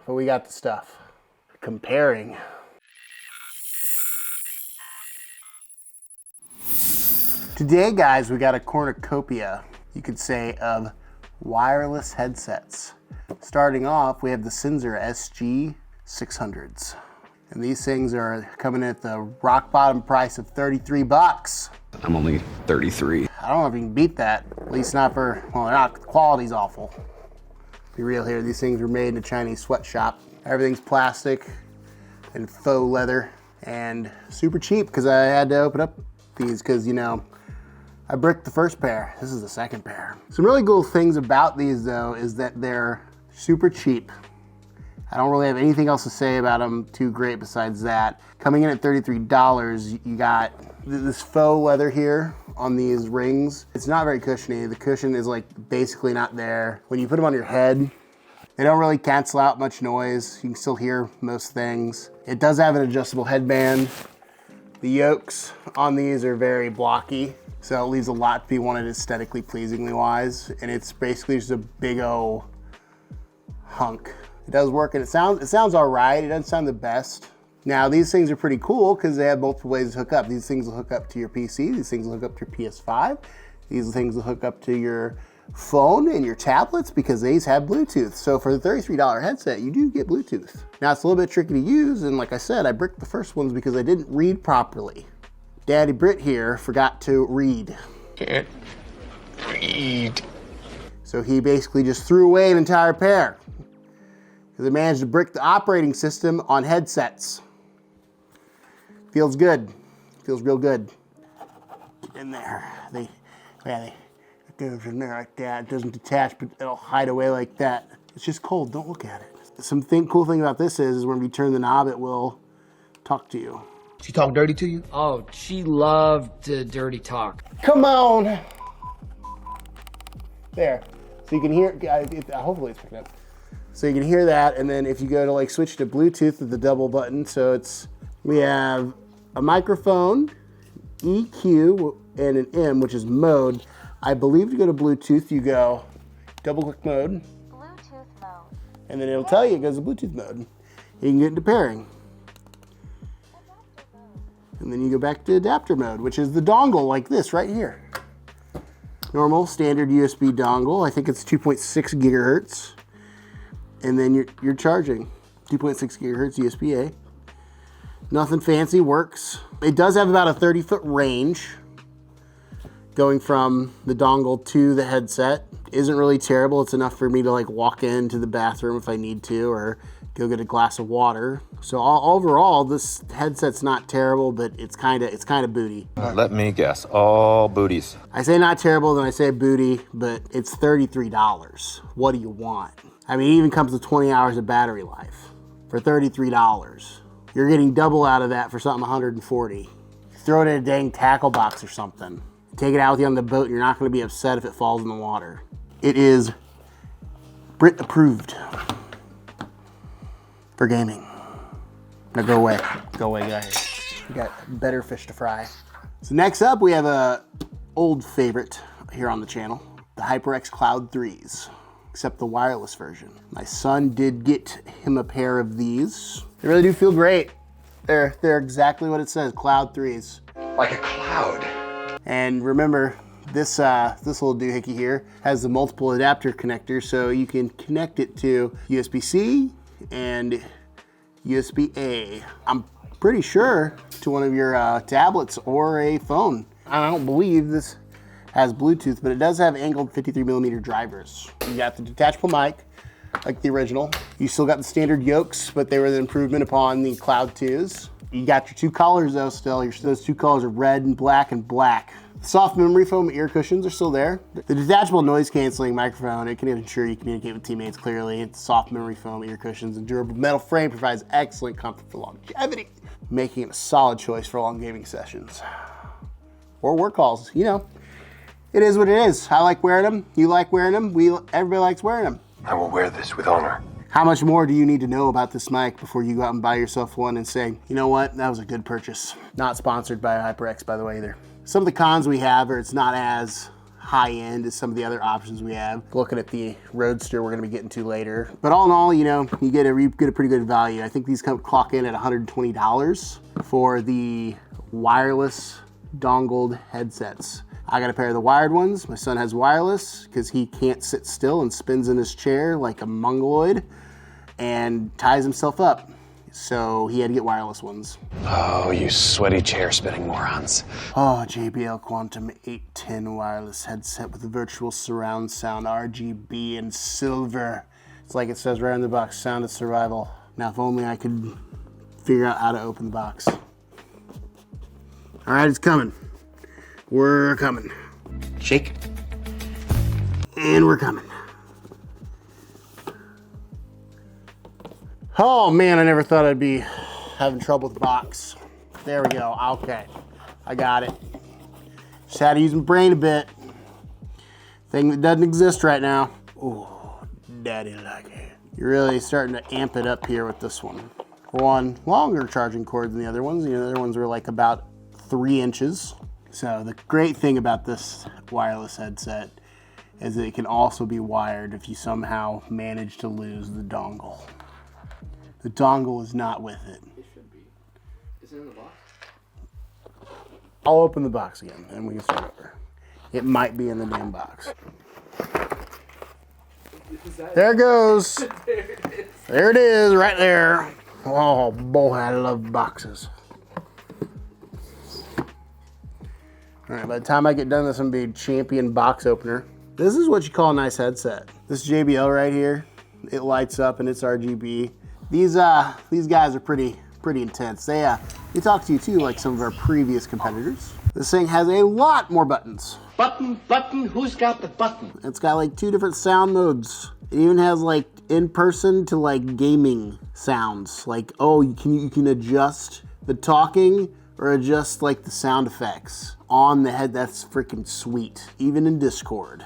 but we got the stuff. Comparing. Today, guys, we got a cornucopia, you could say, of wireless headsets. Starting off, we have the Senzer SG600s. And these things are coming in at the rock bottom price of 33 bucks. I'm only 33. I don't know if you can beat that, at least not for, well, they're not, the quality's awful. Be real here, these things were made in a Chinese sweatshop. Everything's plastic and faux leather and super cheap because I had to open up these because, you know, I bricked the first pair. This is the second pair. Some really cool things about these though is that they're super cheap. I don't really have anything else to say about them too great besides that. Coming in at $33, you got this faux leather here on these rings. It's not very cushiony. The cushion is like basically not there. When you put them on your head, they don't really cancel out much noise. You can still hear most things. It does have an adjustable headband. The yokes on these are very blocky, so it leaves a lot to be wanted aesthetically pleasingly wise. And it's basically just a big O hunk. It does work and it sounds all right. It doesn't sound the best. Now these things are pretty cool because they have multiple ways to hook up. These things will hook up to your PC. These things will hook up to your PS5. These things will hook up to your phone and your tablets because these have Bluetooth. So for the $33 headset, you do get Bluetooth. Now it's a little bit tricky to use, and like I said, I bricked the first ones because I didn't read properly. Daddy Brit here forgot to read. Can't read. So he basically just threw away an entire pair because I managed to brick the operating system on headsets. Feels good. Feels real good. Get in there. It goes in there like that. It doesn't detach, but it'll hide away like that. It's just cold. Don't look at it. Cool thing about this is when you turn the knob, it will talk to you. She talk dirty to you? Oh, she loved to dirty talk. Come on. There. So you can hear, hopefully it's picking up. So you can hear that, and then if you go to like switch to Bluetooth with the double button, so we have a microphone, EQ, and an M, which is mode. I believe to go to Bluetooth, you go double click mode. Bluetooth mode. And then it'll tell you it goes to Bluetooth mode. You can get into pairing. And then you go back to adapter mode, which is the dongle like this right here. Normal, standard USB dongle. I think it's 2.6 gigahertz. And then you're charging. 2.6 gigahertz USB-A. Nothing fancy, works. It does have about a 30-foot range going from the dongle to the headset. Isn't really terrible. It's enough for me to like walk into the bathroom if I need to or go get a glass of water. So overall, this headset's not terrible, but it's kind of booty. Let me guess, all booties. I say not terrible, then I say booty, but it's $33. What do you want? I mean, it even comes with 20 hours of battery life for $33. You're getting double out of that for something 140. Throw it in a dang tackle box or something. Take it out with you on the boat, and you're not going to be upset if it falls in the water. It is Brit approved for gaming. Now go away. Go away, guys. We got better fish to fry. So next up, we have a old favorite here on the channel, the HyperX Cloud 3s, except the wireless version. My son did get him a pair of these. They really do feel great. They're exactly what it says, Cloud 3s. Like a cloud. And remember, this little doohickey here has the multiple adapter connectors, so you can connect it to USB-C and USB-A. I'm pretty sure to one of your tablets or a phone. I don't believe this has Bluetooth, but it does have angled 53mm drivers. You got the detachable mic, like the original. You still got the standard yokes, but they were the improvement upon the Cloud 2s. You got your two colors though still. Those two colors are red and black and black. Soft memory foam ear cushions are still there. The detachable noise canceling microphone, it can ensure you communicate with teammates clearly. It's soft memory foam ear cushions and durable metal frame provides excellent comfort for longevity, making it a solid choice for long gaming sessions or work calls. You know, it is what it is. I like wearing them. You like wearing them. Everybody likes wearing them. I will wear this with honor. How much more do you need to know about this mic before you go out and buy yourself one and say, you know what, that was a good purchase. Not sponsored by HyperX, by the way, either. Some of the cons we have are it's not as high end as some of the other options we have. Looking at the Roadster we're gonna be getting to later. But all in all, you know, you get a pretty good value. I think these clock in at $120 for the wireless dongled headsets. I got a pair of the wired ones. My son has wireless because he can't sit still and spins in his chair like a mongoloid and ties himself up. So he had to get wireless ones. Oh, you sweaty chair-spinning morons. Oh, JBL Quantum 810 wireless headset with virtual surround sound, RGB and silver. It's like it says right on the box, sound of survival. Now, if only I could figure out how to open the box. All right, it's coming. We're coming. Shake. And we're coming. Oh man, I never thought I'd be having trouble with the box. There we go, okay. I got it. Just had to use my brain a bit. Thing that doesn't exist right now. Ooh, daddy like it. You're really starting to amp it up here with this one. For one, longer charging cord than the other ones. The other ones were like about 3 inches. So the great thing about this wireless headset is that it can also be wired if you somehow manage to lose the dongle. The dongle is not with it. It should be. Is it in the box? I'll open the box again and we can start over. It might be in the damn box. There it goes. There it is, right there. Oh boy, I love boxes. All right, by the time I get done, this is gonna be a champion box opener. This is what you call a nice headset. This JBL right here, it lights up and it's RGB. These guys are pretty intense. They talk to you too, like some of our previous competitors. This thing has a lot more buttons. Button, who's got the button? It's got like 2 different sound modes. It even has like in-person to like gaming sounds. Like, oh, you can adjust the talking or adjust like the sound effects on the head. That's freaking sweet. Even in Discord.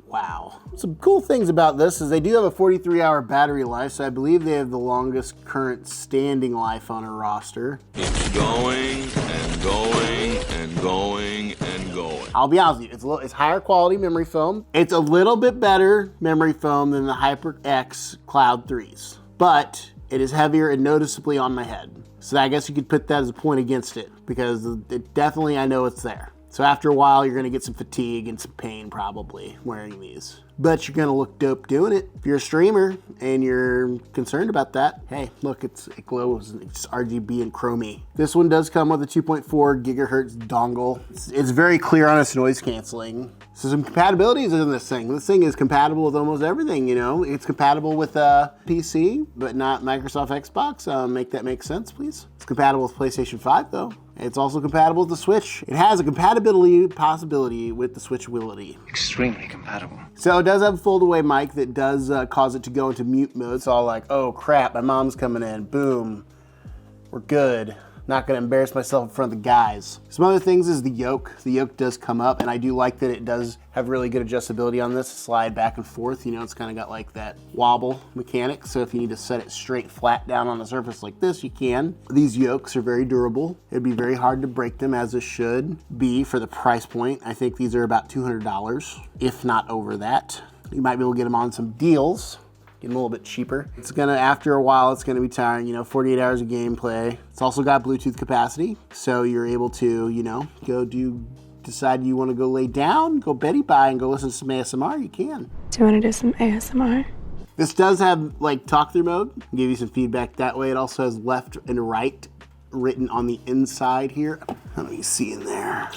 Wow. Some cool things about this is they do have a 43-hour battery life, so I believe they have the longest current standing life on a roster. It's going and going and going and going. I'll be honest with you, it's higher quality memory foam. It's a little bit better memory foam than the HyperX Cloud 3s, but it is heavier and noticeably on my head. So I guess you could put that as a point against it because it definitely, I know it's there. So after a while, you're gonna get some fatigue and some pain probably wearing these. But you're gonna look dope doing it. If you're a streamer and you're concerned about that, hey, look, it glows, it's RGB and chromey. This one does come with a 2.4 gigahertz dongle. It's very clear on its noise canceling. So some compatibilities in this thing. This thing is compatible with almost everything, you know. It's compatible with PC, but not Microsoft Xbox. Make that make sense, please. It's compatible with PlayStation 5 though. It's also compatible with the Switch. It has a compatibility possibility with the Switchability. Extremely compatible. So it does have a fold-away mic that does cause it to go into mute mode. It's all like, oh crap, my mom's coming in. Boom, we're good. Not gonna embarrass myself in front of the guys. Some other things is the yoke. The yoke does come up, and I do like that it does have really good adjustability on this. Slide back and forth, you know, it's kind of got like that wobble mechanic. So if you need to set it straight flat down on a surface like this, you can. These yokes are very durable. It'd be very hard to break them, as it should be for the price point. I think these are about $200, if not over that. You might be able to get them on some deals. Get them a little bit cheaper. It's gonna, after a while, it's gonna be tiring, you know, 48 hours of gameplay. It's also got Bluetooth capacity, so you're able to, you know, decide you wanna go lay down, go Betty bye and go listen to some ASMR, you can. Do you wanna do some ASMR? This does have like talk through mode, give you some feedback that way. It also has left and right written on the inside here. How do you see in there?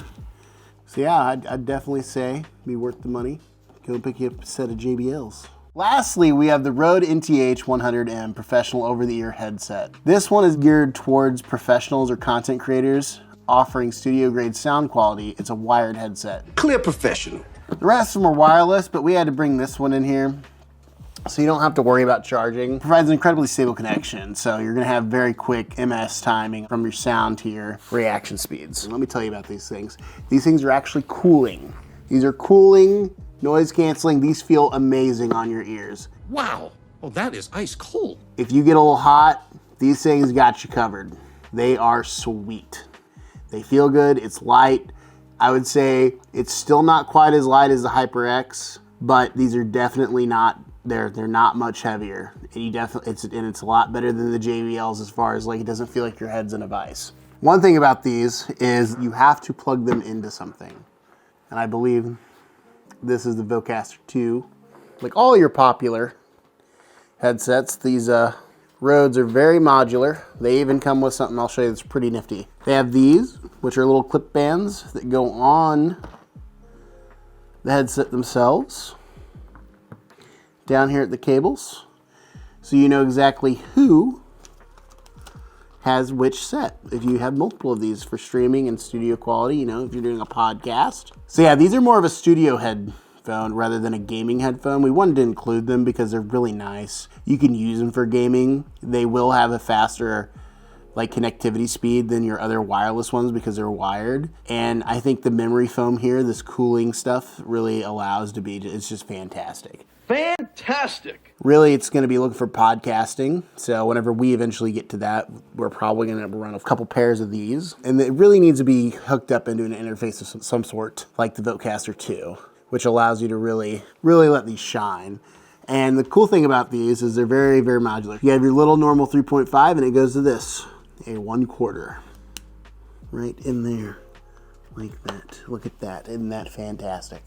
So yeah, I'd definitely say be worth the money. Go pick you up a set of JBLs. Lastly, we have the Rode NTH 100M professional over-the-ear headset. This one is geared towards professionals or content creators offering studio-grade sound quality. It's a wired headset. Clear professional. The rest of them are wireless, but we had to bring this one in here so you don't have to worry about charging. It provides an incredibly stable connection, so you're gonna have very quick MS timing from your sound to your reaction speeds. Let me tell you about these things. These things are actually cooling. These are cooling, noise canceling. These feel amazing on your ears. Wow. Well, that is ice cold. If you get a little hot, these things got you covered. They are sweet. They feel good, it's light. I would say it's still not quite as light as the HyperX, but these are definitely not, they're not much heavier. And you definitely, it's a lot better than the JBLs as far as like, it doesn't feel like your head's in a vise. One thing about these is you have to plug them into something. And I believe this is the Vocaster 2. Like all your popular headsets, these Rhodes are very modular. They even come with something I'll show you that's pretty nifty. They have these, which are little clip bands that go on the headset themselves. Down here at the cables. So you know exactly who has which set. If you have multiple of these for streaming and studio quality, you know, if you're doing a podcast. So yeah, these are more of a studio headphone rather than a gaming headphone. We wanted to include them because they're really nice. You can use them for gaming. They will have a faster like connectivity speed than your other wireless ones because they're wired. And I think the memory foam here, this cooling stuff, really allows to be, it's just fantastic. Fantastic! Really, it's going to be looking for podcasting. So whenever we eventually get to that, we're probably going to run a couple pairs of these. And it really needs to be hooked up into an interface of some sort, like the Vocaster 2, which allows you to really let these shine. And the cool thing about these is they're very, very modular. You have your little normal 3.5 and it goes to this, a 1/4. Right in there, like that. Look at that, isn't that fantastic?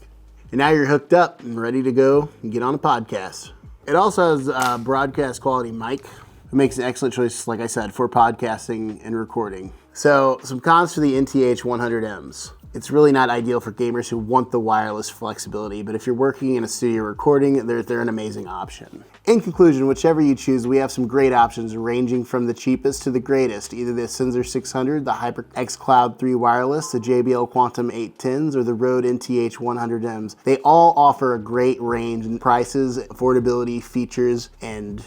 And now you're hooked up and ready to go and get on a podcast. It also has a broadcast quality mic. It makes an excellent choice, like I said, for podcasting and recording. So some cons for the NTH 100Ms. It's really not ideal for gamers who want the wireless flexibility, but if you're working in a studio recording, they're an amazing option. In conclusion, whichever you choose, we have some great options ranging from the cheapest to the greatest, either the Senzer 600, the HyperX Cloud 3 wireless, the JBL Quantum 810s, or the Rode NTH 100Ms. They all offer a great range in prices, affordability, features, and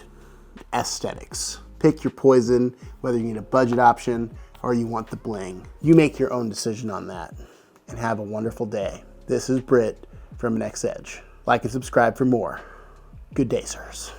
aesthetics. Pick your poison, whether you need a budget option or you want the bling. You make your own decision on that. And have a wonderful day. This is Britt from NexEdge. Like and subscribe for more. Good day, sirs.